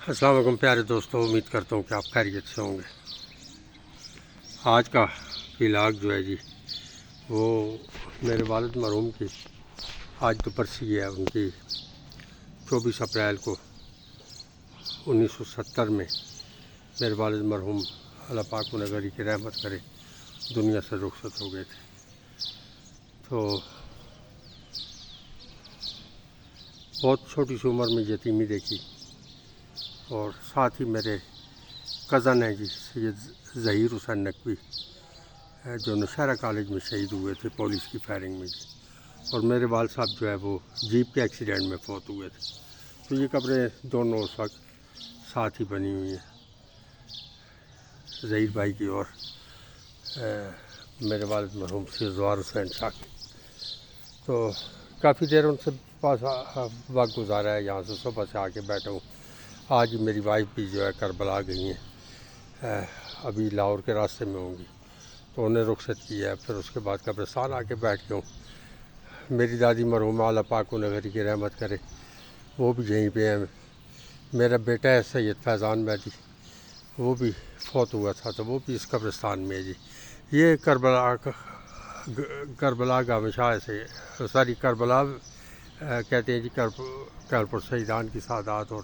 السلام علیکم پیارے دوستوں، امید کرتا ہوں کہ آپ خیریت سے ہوں گے۔ آج کا ولاگ جو ہے جی وہ میرے والد مرحوم کی آج تو برسی ہے ان کی 24 اپریل کو 1970 میں میرے والد مرحوم اللہ پاک انہیں غنی کی رحمت کرے دنیا سے رخصت ہو گئے تھے۔ تو بہت چھوٹی سی عمر میں یتیمی دیکھی، اور ساتھ ہی میرے کزن ہیں جی سید ظہیر حسین نقوی جو نوشہرہ کالج میں شہید ہوئے تھے پولیس کی فائرنگ میں جی، اور میرے والد صاحب جو ہے وہ جیپ کے ایکسیڈنٹ میں فوت ہوئے تھے۔ تو یہ قبریں دونوں اس وقت ساتھ ہی بنی ہوئی ہیں، ظہیر بھائی کی اور میرے والد مرحوم سید زوار حسین شاہ کی۔ تو کافی دیر ان سے پاس وقت گزارا ہے، یہاں سے صبح سے آ کے بیٹھا ہوں۔ آج میری وائف بھی جو ہے کربلا گئی ہیں، ابھی لاہور کے راستے میں ہوں گی، تو انہیں رخصت کیا ہے۔ پھر اس کے بعد قبرستان آ کے بیٹھ کے ہوں۔ میری دادی مرحومہ اللہ پاک انہیں غنی کی رحمت کرے، وہ بھی یہیں پہ ہیں۔ میرا بیٹا ہے سید فیضان مہدی، وہ بھی فوت ہوا تھا، تو وہ بھی اس قبرستان میں ہے جی۔ یہ کربلا گامشاہ سے کربلا کہتے ہیں جی، کرپور شہیدان کی سعادات، اور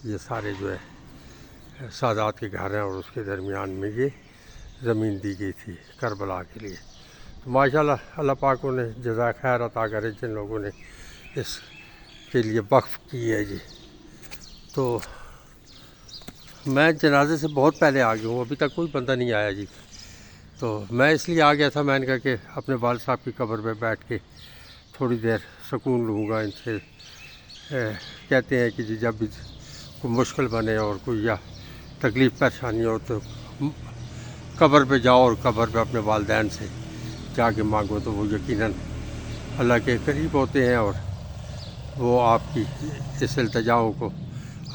یہ سارے جو ہے سادات کے گھر ہیں، اور اس کے درمیان میں یہ زمین دی گئی تھی کربلا کے لیے۔ تو ماشاءاللہ اللہ پاک انہیں جزائے خیر عطا کرے جن لوگوں نے اس کے لیے وقف کی ہے جی۔ تو میں جنازے سے بہت پہلے آ گیا ہوں، ابھی تک کوئی بندہ نہیں آیا جی۔ تو میں اس لیے آ گیا تھا، میں نے کہا کہ اپنے والد صاحب کی قبر پہ بیٹھ کے تھوڑی دیر سکون لوں گا ان سے۔ کہتے ہیں کہ جی جب بھی کوئی مشکل بنے اور کوئی یا تکلیف پریشانی ہو تو قبر پہ جاؤ، اور قبر پہ اپنے والدین سے جا کے مانگو، تو وہ یقیناً اللہ کے قریب ہوتے ہیں، اور وہ آپ کی اس التجاؤں کو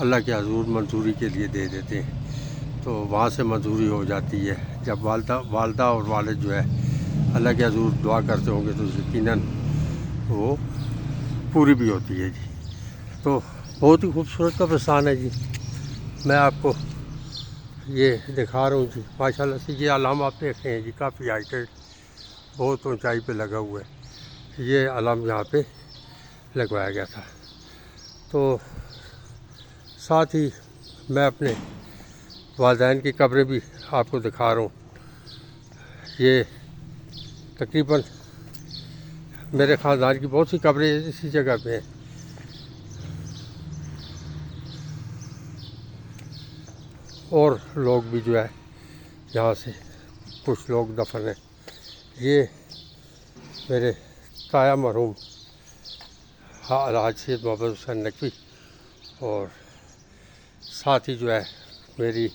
اللہ کے حضور منظوری کے لیے دے دیتے ہیں۔ تو وہاں سے منظوری ہو جاتی ہے۔ جب والدہ اور والد جو ہے اللہ کے حضور دعا کرتے ہوں گے تو یقیناً وہ پوری بھی ہوتی ہے جی۔ تو بہت ہی خوبصورت قبرستان ہے جی، میں آپ کو یہ دکھا رہا ہوں جی۔ ماشاءاللہ سے یہ علم آپ دیکھ رہے ہیں جی، کافی ہائٹیڈ بہت اونچائی پہ لگا ہوا ہے۔ یہ علم یہاں پہ لگوایا گیا تھا۔ تو ساتھ ہی میں اپنے والدین کی قبریں بھی آپ کو دکھا رہا ہوں۔ یہ تقریباً میرے خاندان کی بہت سی قبریں اسی جگہ پہ ہیں۔ اور لوگ بھی جو ہے یہاں سے کچھ لوگ دفن ہیں۔ یہ میرے تایا مرحوم الحاج سید محمد حسین نقوی، اور ساتھ ہی جو ہے میری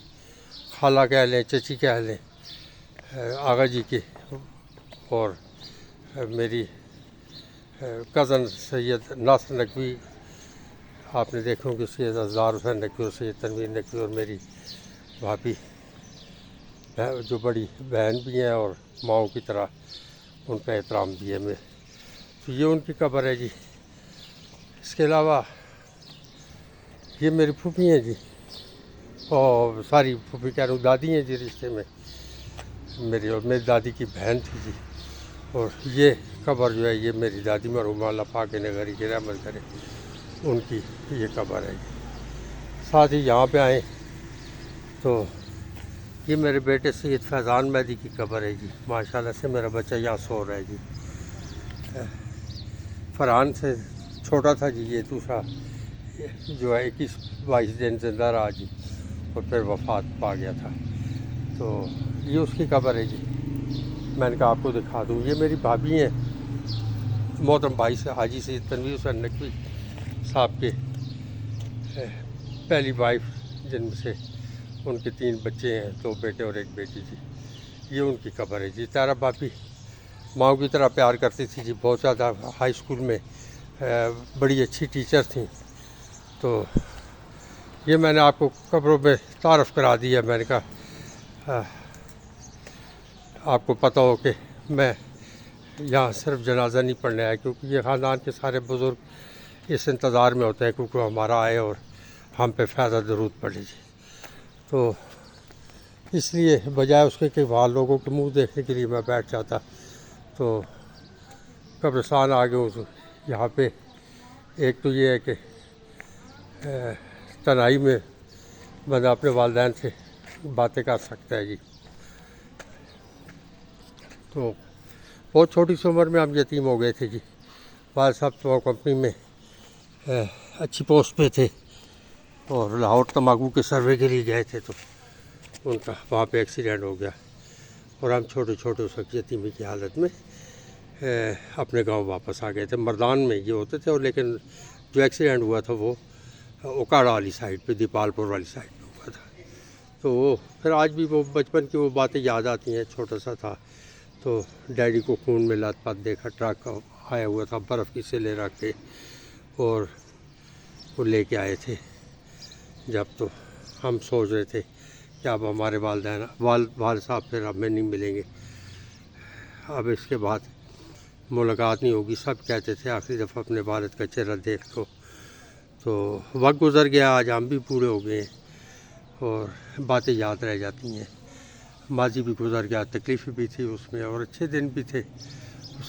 خالہ کہہ لیں، چچی کہہ لیں، آغا جی کے، اور میری کزن سید ناصر نقوی، آپ نے دیکھا کہ سید ازدار حسین نقوی اور سید تنویر نقوی، اور میری بھابھی جو بڑی بہن بھی ہیں اور ماؤں کی طرح ان کا احترام بھی ہے میں۔ تو یہ ان کی قبر ہے جی۔ اس کے علاوہ یہ میری پھوپھی ہیں جی، اور ساری پھوپھی کہہ رہا ہوں دادی ہیں جی رشتے میں میری، اور میری دادی کی بہن تھی جی۔ اور یہ قبر جو ہے یہ میری دادی مرحومہ اللہ پاک انہیں غنی کی رحمت کرے ان کی یہ قبر ہے جی۔ ساتھ ہی یہاں پہ آئیں تو یہ میرے بیٹے سید فیضان مہدی کی قبر ہے جی۔ ماشاءاللہ سے میرا بچہ یہاں سو رہا ہے جی۔ فرحان سے چھوٹا تھا جی، یہ دوسرا جو ہے 21-22 دن زندہ رہا جی، اور پھر وفات پا گیا تھا۔ تو یہ اس کی قبر ہے جی، میں نے کہا آپ کو دکھا دوں۔ یہ میری بھابھی ہیں محترم بھائی سے حاجی سید تنویر حسین نقوی صاحب کے پہلی وائف، جن میں سے ان کے 3 بچے ہیں، 2 بیٹے اور 1 بیٹی جی۔ یہ ان کی قبر ہے جی۔ تارا بھابھی ماؤں کی طرح پیار کرتی تھی جی، بہت زیادہ، ہائی اسکول میں بڑی اچھی ٹیچر تھیں۔ تو یہ میں نے آپ کو قبروں میں تعارف کرا دیا۔ میں نے کہا آپ کو پتہ ہو کہ میں یہاں صرف جنازہ نہیں پڑھنے آیا، کیونکہ یہ خاندان کے سارے بزرگ اس انتظار میں ہوتے ہیں کیونکہ ہمارا آئے اور ہم پہ فائدہ ضرور پڑے جی. تو اس لیے بجائے اس کے کہ وہاں لوگوں کے منہ دیکھنے کے لیے میں بیٹھ جاتا تو قبرستان آ گئے یہاں پہ. ایک تو یہ ہے کہ تنہائی میں بندہ اپنے والدین سے باتیں کر سکتا ہے جی. تو بہت چھوٹی سی عمر میں ہم یتیم ہو گئے تھے جی. والد صاحب تو کمپنی میں اچھی پوسٹ پہ تھے اور لاہور تمباکو کے سروے کے لیے گئے تھے تو ان کا وہاں پہ ایکسیڈنٹ ہو گیا اور ہم چھوٹے چھوٹے اس وقت یتیمی کی حالت میں اپنے گاؤں واپس آ گئے تھے. مردان میں یہ ہوتے تھے اور لیکن جو ایکسیڈنٹ ہوا تھا وہ اوکاڑا والی سائڈ پہ دیپال پور والی سائڈ پہ ہوا تھا. تو وہ پھر آج بھی وہ بچپن کی وہ باتیں یاد آتی ہیں. چھوٹا سا تھا تو ڈیڈی کو خون میں لت پت دیکھا, ٹرک آیا ہوا تھا برف کی سیلیں رکھ کے اور وہ لے کے آئے تھے. جب تو ہم سوچ رہے تھے کہ اب ہمارے والد صاحب پھر ہمیں نہیں ملیں گے, اب اس کے بعد ملاقات نہیں ہوگی. سب کہتے تھے آخری دفعہ اپنے والد کا چہرہ دیکھ لو. تو وقت گزر گیا, آج ہم بھی بوڑھے ہو گئے ہیں اور باتیں یاد رہ جاتی ہیں. ماضی بھی گزر گیا, تکلیفیں بھی تھی اس میں اور اچھے دن بھی تھے,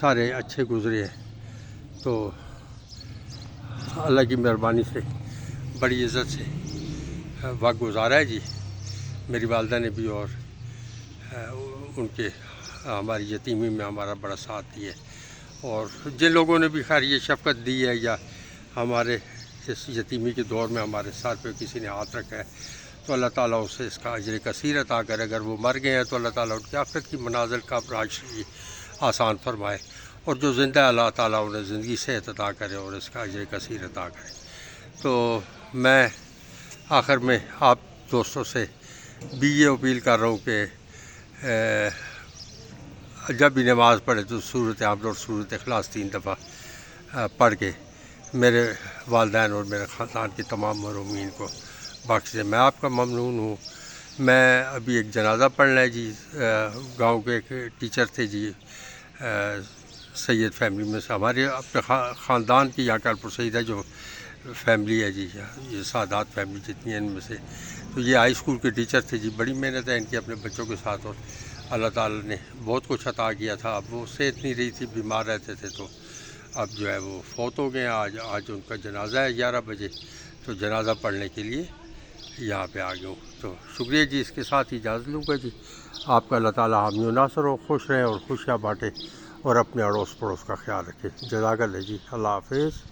سارے اچھے گزرے ہیں. تو اللہ کی مہربانی سے بڑی عزت سے وقت گزارا ہے جی میری والدہ نے بھی, اور ان کے ہماری یتیمی میں ہمارا بڑا ساتھ دیا. اور جن لوگوں نے بھی خیر یہ شفقت دی ہے یا ہمارے اس یتیمی کے دور میں ہمارے ساتھ پہ کسی نے ہاتھ رکھا ہے تو اللہ تعالیٰ اسے اس کا اجر کثیر عطا کرے. اگر وہ مر گئے ہیں تو اللہ تعالیٰ ان کی آخرت کی منازل کا راج آسان فرمائے, اور جو زندہ اللہ تعالیٰ انہیں زندگی صحت عطا کرے اور اس کا اجر کثیر عطا کرے. تو میں آخر میں آپ دوستوں سے بھی یہ اپیل کر رہا ہوں کہ جب بھی نماز پڑھے تو سورۃ حمد اور سورۃ اخلاص 3 دفعہ پڑھ کے میرے والدین اور میرے خاندان کے تمام مرحومین کو بخش دیں. میں آپ کا ممنون ہوں. میں ابھی ایک جنازہ پڑھنا ہے جی. گاؤں کے ایک ٹیچر تھے جی, سید فیملی میں سے, ہمارے اپنے خاندان کی یہاں کالپور سیدہ جو فیملی ہے جی, یہ سادات فیملی جتنی ہیں ان میں سے, تو یہ ہائی اسکول کے ٹیچر تھے جی. بڑی محنت ہے ان کی اپنے بچوں کے ساتھ اور اللہ تعالیٰ نے بہت کچھ عطا کیا تھا. اب وہ صحت نہیں رہی تھی, بیمار رہتے تھے, تو اب جو ہے وہ فوت ہو گئے ہیں. آج ان کا جنازہ ہے 11 بجے, تو جنازہ پڑھنے کے لیے یہاں پہ آ گیا ہوں. تو شکریہ جی. اس کے ساتھ اجازت لوں گا جی. آپ کا اللہ تعالیٰ حامی و ناصر ہو, خوش رہیں اور خوشیاں بانٹے اور اپنے اڑوس پڑوس کا خیال رکھے. جزاک اللہ جی. اللہ حافظ.